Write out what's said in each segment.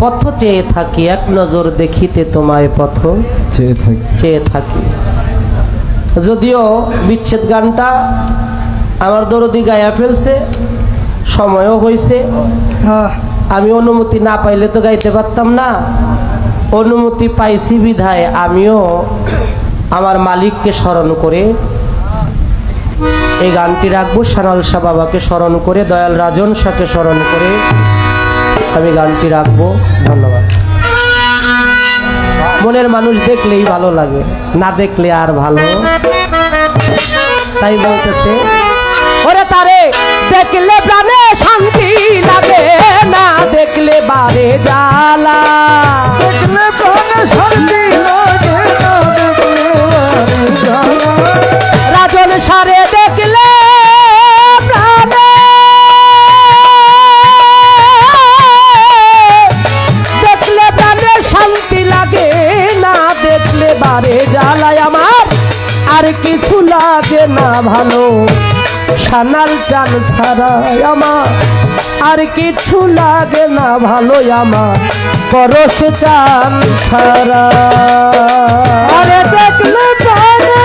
পথ চেয়ে থাকি, এক নজর দেখিতে তোমায় পথ চেয়ে থাকি। যদিও বিচ্ছেদ গানটা আমার দরদি গায়া ফেলছে, সময়ও হয়েছে, আমি অনুমতি না পাইলে তো গাইতে পারতাম না। অনুমতি পাইছি বিধায় আমিও আমার মালিককে স্মরণ করে এই গানটি রাখবো। সানাল শাহ বাবাকে স্মরণ করে, দয়াল রাজন শাহকে স্মরণ করে আমি গানটি রাখবো। ধন্যবাদ। মনের মানুষ দেখলেই ভালো লাগে, না দেখলে আর ভালো। তাই বলতেছে, ওরে তারে দেখলে প্রাণে শান্তি লাগে, না দেখলে বারে জ্বালা। দেখলে প্রাণে শান্তি লাগে, না দেখলে বারে জ্বালা। রাজন সারে দেখলে প্রাণে, দেখলে প্রাণে শান্তি লাগে, না দেখলে বারে জ্বালায়। আমার আর কিছু লাগে না ভালো, সানাল চান ছাড়া আমার আর কিছু লাগে না ভালো, আমার পরশ চান ছাড়া। আরে দেখলে প্রাণে,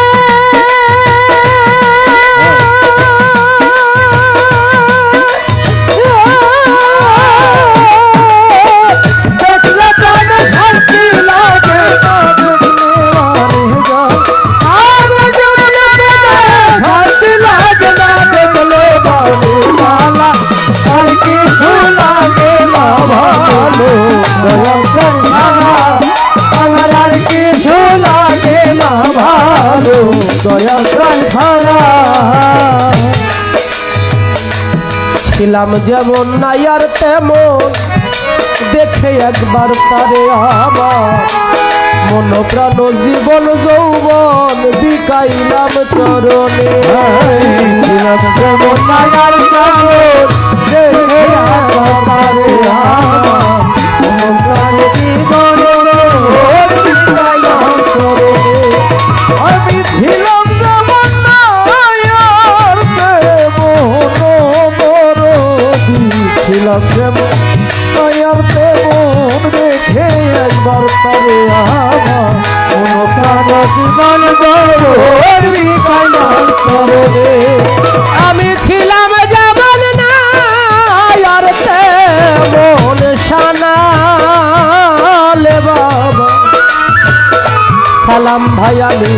দেখলে প্রাণে শান্তি লাগে, না দেখলে ছিলাম যেমন নাই আর তেমন, দেখে একবার তারে আমার মন প্রাণ জীবন যৌবন বিকাইলাম চরণে। ছিলাম যেমন নাই আর তেমন, দেখে একবার তারে আমার মন প্রাণ জীবন বিকাইলাম চরণে। আমি ছিলাম যেমন নাই আর তেমন, ছিলাম যেমন নাই আর তেমন, দেখে একবার তারে আমার মন প্রাণ জীবন বিকাইলাম চরণে। আমি ছিলাম যেমন নাই আর তেমন, সানালে বাবা সালাম ভাই। আমি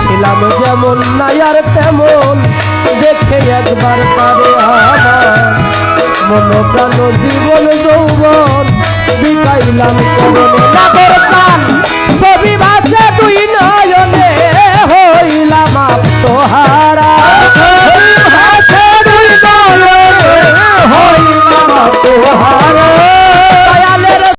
ছিলাম যেমন নাই আর তেমন, দেখে একবার তারে আমার মন প্রাণ জীবন যৌবন বিকাইলাম চরণে। নাগর প্রাণ ছবি ভাসে দুই নয়নে, হইলাম আত্মহারা। ভাসে দুই নয়নে, হইলাম আত্মহারা।